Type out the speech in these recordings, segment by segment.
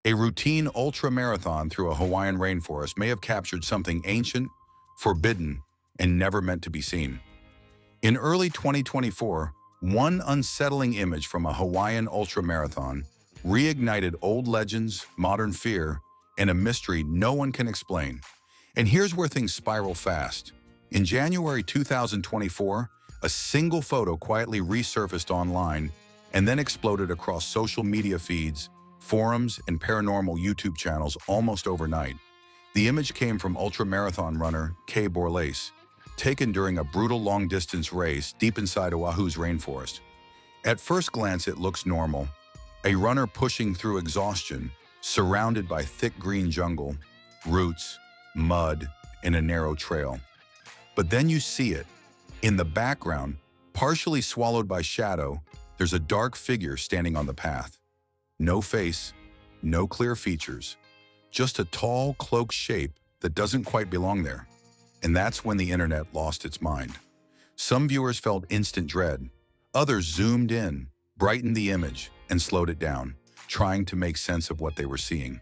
A routine ultra-marathon through a Hawaiian rainforest may have captured something ancient, forbidden, and never meant to be seen. In early 2024, one unsettling image from a Hawaiian ultra-marathon reignited old legends, modern fear, and a mystery no one can explain. And here's where things spiral fast. In January 2024, a single photo quietly resurfaced online and then exploded across social media feeds, forums, and paranormal YouTube channels almost overnight. The image came from ultramarathon runner Kay Borlase, taken during a brutal long-distance race deep inside Oahu's rainforest. At first glance, it looks normal. A runner pushing through exhaustion, surrounded by thick green jungle, roots, mud, and a narrow trail. But then you see it. In the background, partially swallowed by shadow, there's a dark figure standing on the path. No face, no clear features, just a tall, cloaked shape that doesn't quite belong there. And that's when the internet lost its mind. Some viewers felt instant dread. Others zoomed in, brightened the image, and slowed it down, trying to make sense of what they were seeing.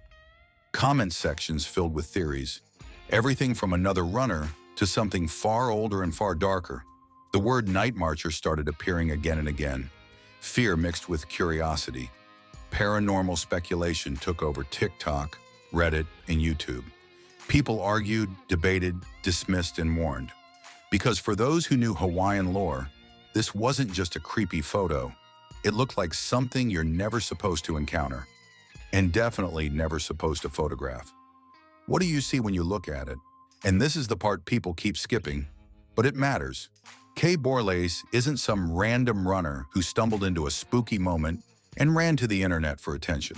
Comment sections filled with theories, everything from another runner to something far older and far darker. The word Nightmarchers started appearing again and again. Fear mixed with curiosity. Paranormal speculation took over TikTok, Reddit, and YouTube. People argued, debated, dismissed, and warned. Because for those who knew Hawaiian lore, this wasn't just a creepy photo. It looked like something you're never supposed to encounter, and definitely never supposed to photograph. What do you see when you look at it? And this is the part people keep skipping, but it matters. Kay Borlase isn't some random runner who stumbled into a spooky moment and ran to the internet for attention.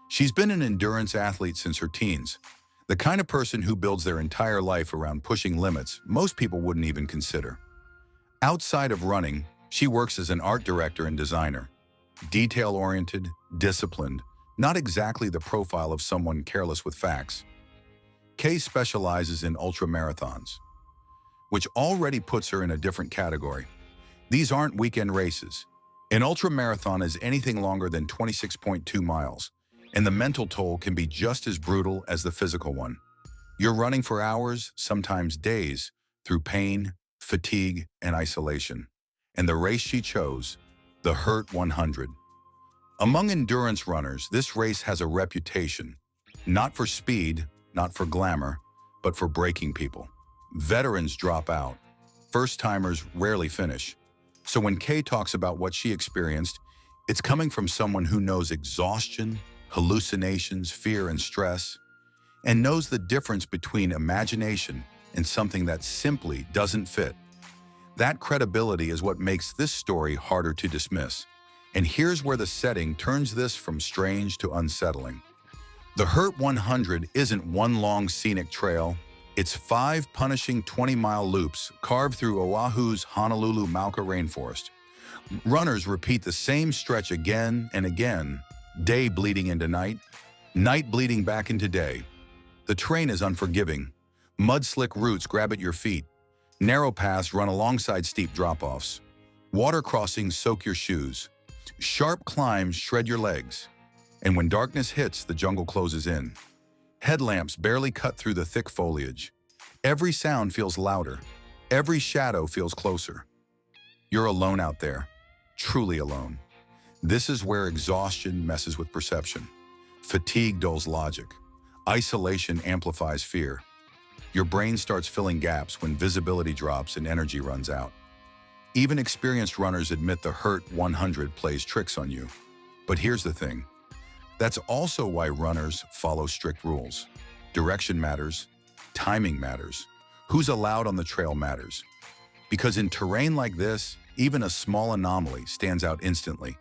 She's been an endurance athlete since her teens, the kind of person who builds their entire life around pushing limits most people wouldn't even consider. Outside of running, she works as an art director and designer. Detail-oriented, disciplined, not exactly the profile of someone careless with facts. Kay specializes in ultramarathons, which already puts her in a different category. These aren't weekend races. An ultramarathon is anything longer than 26.2 miles, and the mental toll can be just as brutal as the physical one. You're running for hours, sometimes days, through pain, fatigue, and isolation. And the race she chose, the Hurt 100. Among endurance runners, this race has a reputation, not for speed, not for glamour, but for breaking people. Veterans drop out. First-timers rarely finish. So when Kay talks about what she experienced, it's coming from someone who knows exhaustion, hallucinations, fear, and stress, and knows the difference between imagination and something that simply doesn't fit. That credibility is what makes this story harder to dismiss. And here's where the setting turns this from strange to unsettling. The Hurt 100 isn't one long scenic trail. It's 5 punishing 20-mile loops carved through Oahu's Honolulu Mauka rainforest. Runners repeat the same stretch again and again, day bleeding into night, night bleeding back into day. The terrain is unforgiving. Mud-slick routes grab at your feet. Narrow paths run alongside steep drop-offs. Water crossings soak your shoes. Sharp climbs shred your legs. And when darkness hits, the jungle closes in. Headlamps barely cut through the thick foliage. Every sound feels louder. Every shadow feels closer. You're alone out there, truly alone. This is where exhaustion messes with perception. Fatigue dulls logic. Isolation amplifies fear. Your brain starts filling gaps when visibility drops and energy runs out. Even experienced runners admit the Hurt 100 plays tricks on you. But here's the thing. That's also why runners follow strict rules. Direction matters. Timing matters. Who's allowed on the trail matters. Because in terrain like this, even a small anomaly stands out instantly.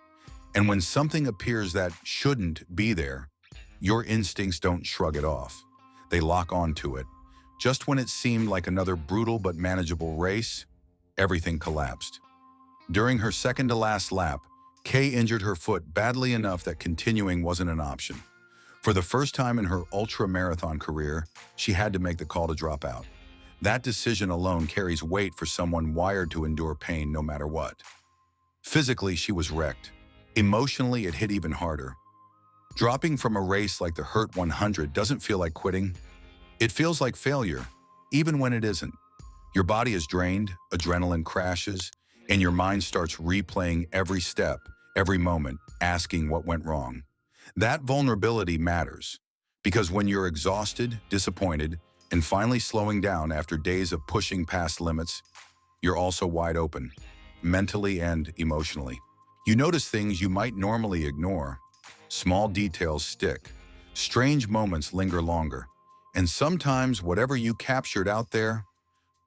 And when something appears that shouldn't be there, your instincts don't shrug it off. They lock onto it. Just when it seemed like another brutal but manageable race, everything collapsed. During her second-to-last lap, Kay injured her foot badly enough that continuing wasn't an option. For the first time in her ultra-marathon career, she had to make the call to drop out. That decision alone carries weight for someone wired to endure pain no matter what. Physically, she was wrecked. Emotionally, it hit even harder. Dropping from a race like the Hurt 100 doesn't feel like quitting. It feels like failure, even when it isn't. Your body is drained, adrenaline crashes, and your mind starts replaying every step, every moment, asking what went wrong. That vulnerability matters, because when you're exhausted, disappointed, and finally slowing down after days of pushing past limits, you're also wide open, mentally and emotionally. You notice things you might normally ignore. Small details stick. Strange moments linger longer. And sometimes whatever you captured out there,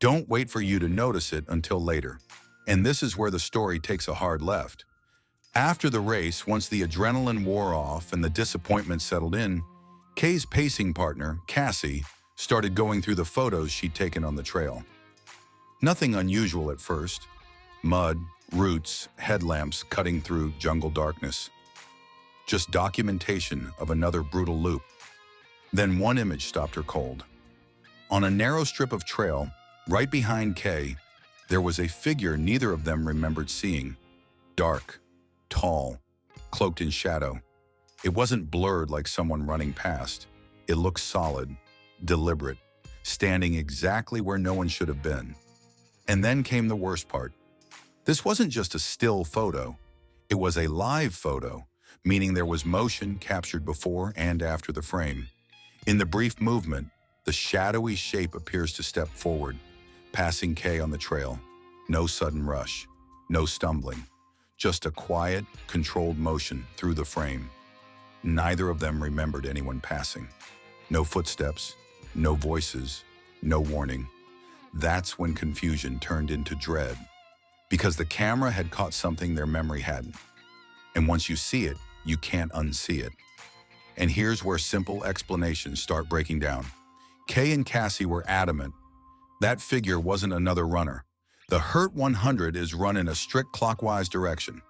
don't wait for you to notice it until later. And this is where the story takes a hard left. After the race, once the adrenaline wore off and the disappointment settled in, Kay's pacing partner, Cassie, started going through the photos she'd taken on the trail. Nothing unusual at first. Mud, roots, headlamps cutting through jungle darkness. Just documentation of another brutal loop. Then one image stopped her cold. On a narrow strip of trail, right behind Kay, there was a figure neither of them remembered seeing. Dark, tall, cloaked in shadow. It wasn't blurred like someone running past. It looked solid, deliberate, standing exactly where no one should have been. And then came the worst part. This wasn't just a still photo. It was a live photo, meaning there was motion captured before and after the frame. In the brief movement, the shadowy shape appears to step forward, passing Kay on the trail. No sudden rush, no stumbling, just a quiet, controlled motion through the frame. Neither of them remembered anyone passing. No footsteps, no voices, no warning. That's when confusion turned into dread, because the camera had caught something their memory hadn't. And once you see it, you can't unsee it. And here's where simple explanations start breaking down. Kay and Cassie were adamant. That figure wasn't another runner. The Hurt 100 is run in a strict clockwise direction.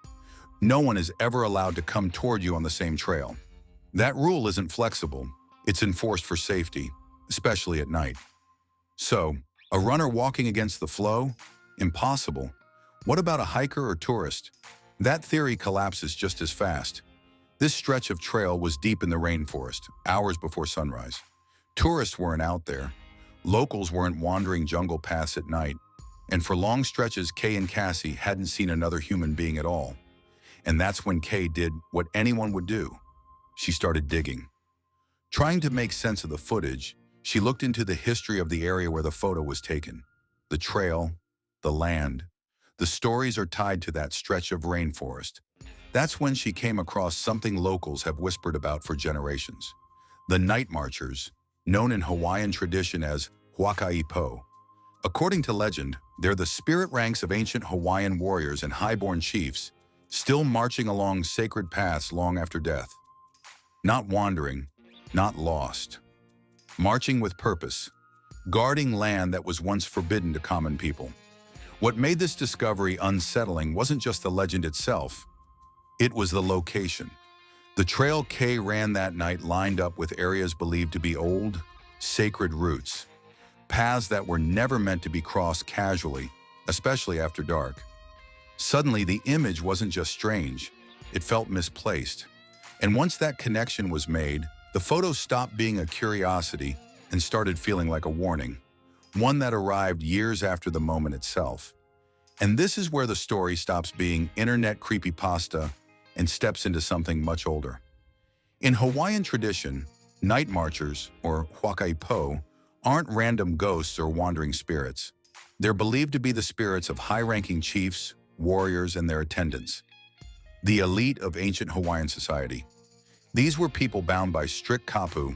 No one is ever allowed to come toward you on the same trail. That rule isn't flexible. It's enforced for safety, especially at night. So, a runner walking against the flow? Impossible. What about a hiker or tourist? That theory collapses just as fast. This stretch of trail was deep in the rainforest, hours before sunrise. Tourists weren't out there. Locals weren't wandering jungle paths at night. And for long stretches, Kay and Cassie hadn't seen another human being at all. And that's when Kay did what anyone would do. She started digging. Trying to make sense of the footage, she looked into the history of the area where the photo was taken. The trail, the land. The stories are tied to that stretch of rainforest. That's when she came across something locals have whispered about for generations. The Nightmarchers, known in Hawaiian tradition as Huakaipo. According to legend, they're the spirit ranks of ancient Hawaiian warriors and highborn chiefs, still marching along sacred paths long after death. Not wandering, not lost. Marching with purpose, guarding land that was once forbidden to common people. What made this discovery unsettling wasn't just the legend itself, it was the location. The trail Kay ran that night lined up with areas believed to be old, sacred routes, paths that were never meant to be crossed casually, especially after dark. Suddenly, the image wasn't just strange, it felt misplaced. And once that connection was made, the photo stopped being a curiosity and started feeling like a warning, one that arrived years after the moment itself. And this is where the story stops being internet creepypasta and steps into something much older. In Hawaiian tradition, Nightmarchers, or Huakaipo, aren't random ghosts or wandering spirits. They're believed to be the spirits of high-ranking chiefs, warriors, and their attendants, the elite of ancient Hawaiian society. These were people bound by strict kapu,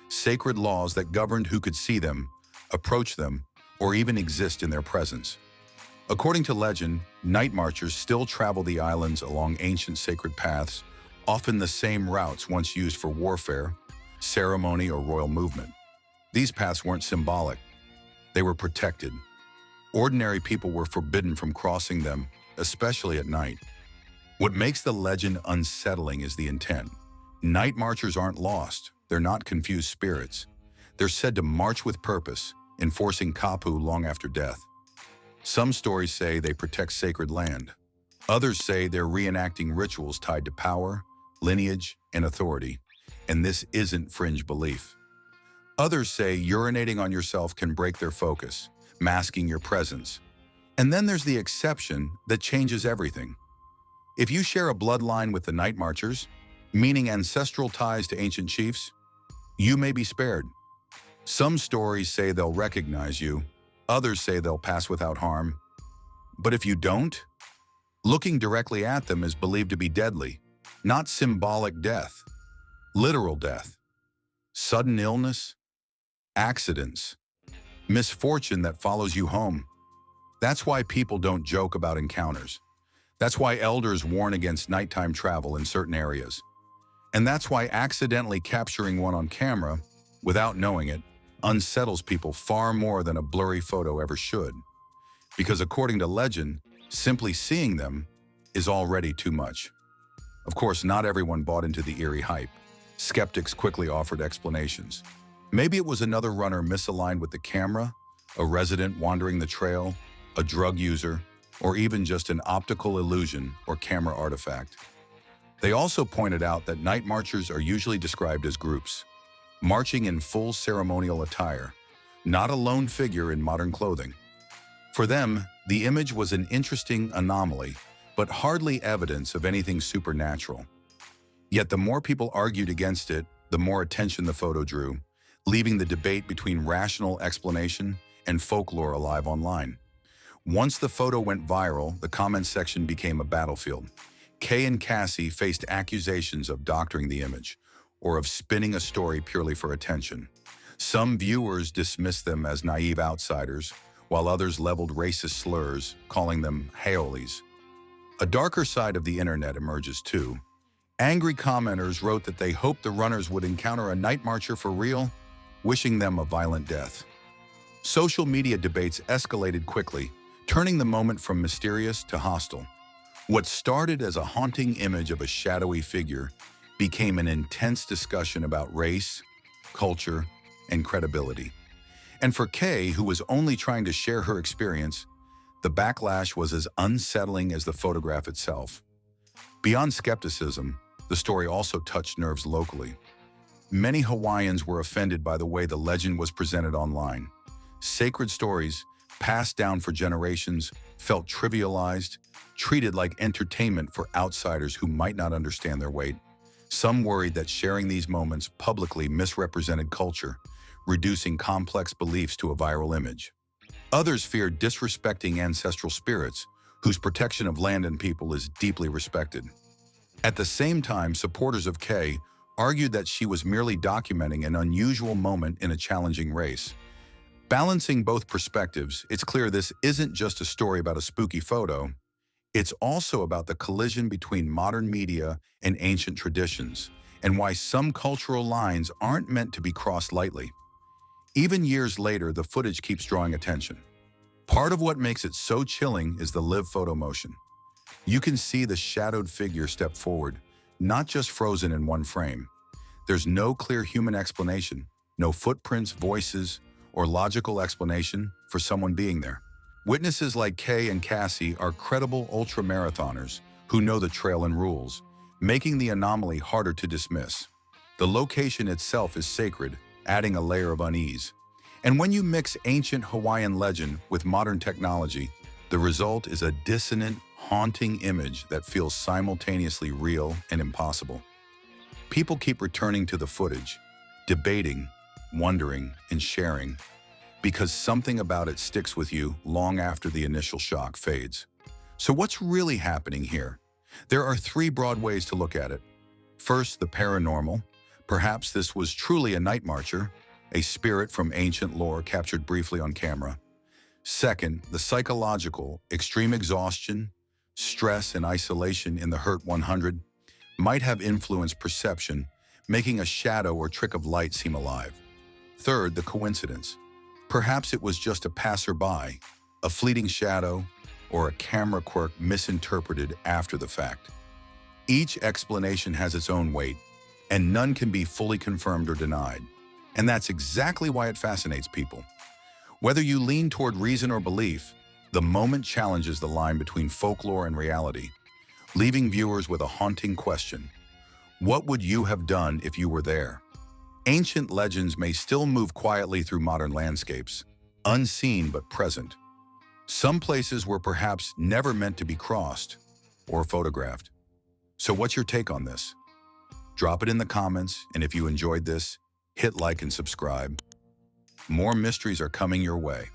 sacred laws that governed who could see them, approach them, or even exist in their presence. According to legend, night marchers still travel the islands along ancient sacred paths, often the same routes once used for warfare, ceremony, or royal movement. These paths weren't symbolic. They were protected. Ordinary people were forbidden from crossing them, especially at night. What makes the legend unsettling is the intent. Night marchers aren't lost. They're not confused spirits. They're said to march with purpose, enforcing kapu long after death. Some stories say they protect sacred land. Others say they're reenacting rituals tied to power, lineage, and authority. and this isn't fringe belief. Others say urinating on yourself can break their focus, masking your presence. And then there's the exception that changes everything. If you share a bloodline with the Nightmarchers, meaning ancestral ties to ancient chiefs, you may be spared. Some stories say they'll recognize you, others say they'll pass without harm. But if you don't, looking directly at them is believed to be deadly, not symbolic death, literal death, sudden illness, accidents, misfortune that follows you home. That's why people don't joke about encounters. That's why elders warn against nighttime travel in certain areas. And that's why accidentally capturing one on camera, without knowing it, unsettles people far more than a blurry photo ever should. Because according to legend, simply seeing them is already too much. Of course, not everyone bought into the eerie hype. Skeptics quickly offered explanations. Maybe it was another runner misaligned with the camera, a resident wandering the trail, a drug user, or even just an optical illusion or camera artifact. They also pointed out that Nightmarchers are usually described as groups, marching in full ceremonial attire, not a lone figure in modern clothing. For them, the image was an interesting anomaly, but hardly evidence of anything supernatural. Yet the more people argued against it, the more attention the photo drew, leaving the debate between rational explanation and folklore alive online. Once the photo went viral, the comment section became a battlefield. Kay and Cassie faced accusations of doctoring the image, or of spinning a story purely for attention. Some viewers dismissed them as naive outsiders, while others leveled racist slurs, calling them haoles. A darker side of the internet emerges too. Angry commenters wrote that they hoped the runners would encounter a Nightmarcher for real, wishing them a violent death. Social media debates escalated quickly, turning the moment from mysterious to hostile. What started as a haunting image of a shadowy figure became an intense discussion about race, culture, and credibility. And for Kay, who was only trying to share her experience, the backlash was as unsettling as the photograph itself. Beyond skepticism, the story also touched nerves locally. Many Hawaiians were offended by the way the legend was presented online. Sacred stories, passed down for generations, felt trivialized, treated like entertainment for outsiders who might not understand their weight. Some worried that sharing these moments publicly misrepresented culture, reducing complex beliefs to a viral image. Others feared disrespecting ancestral spirits, whose protection of land and people is deeply respected. At the same time, supporters of Kay argued that she was merely documenting an unusual moment in a challenging race. Balancing both perspectives, it's clear this isn't just a story about a spooky photo. It's also about the collision between modern media and ancient traditions, and why some cultural lines aren't meant to be crossed lightly. Even years later, the footage keeps drawing attention. Part of what makes it so chilling is the live photo motion. You can see the shadowed figure step forward, not just frozen in one frame. There's no clear human explanation, no footprints, voices, or logical explanation for someone being there. Witnesses like Kay and Cassie are credible ultra-marathoners who know the trail and rules, making the anomaly harder to dismiss. The location itself is sacred, adding a layer of unease. And when you mix ancient Hawaiian legend with modern technology, the result is a dissonant, haunting image that feels simultaneously real and impossible. People keep returning to the footage, debating, wondering, and sharing, because something about it sticks with you long after the initial shock fades. So what's really happening here? There are three broad ways to look at it. First, the paranormal. Perhaps this was truly a Nightmarcher, a spirit from ancient lore captured briefly on camera. Second, the psychological, extreme exhaustion, stress, and isolation in the Hurt 100 might have influenced perception, making a shadow or trick of light seem alive. Third, the coincidence. Perhaps it was just a passerby, a fleeting shadow, or a camera quirk misinterpreted after the fact. Each explanation has its own weight, and none can be fully confirmed or denied. And that's exactly why it fascinates people. Whether you lean toward reason or belief, the moment challenges the line between folklore and reality, leaving viewers with a haunting question. What would you have done if you were there? Ancient legends may still move quietly through modern landscapes, unseen but present. Some places were perhaps never meant to be crossed or photographed. So what's your take on this? Drop it in the comments, and if you enjoyed this, hit like and subscribe. More mysteries are coming your way.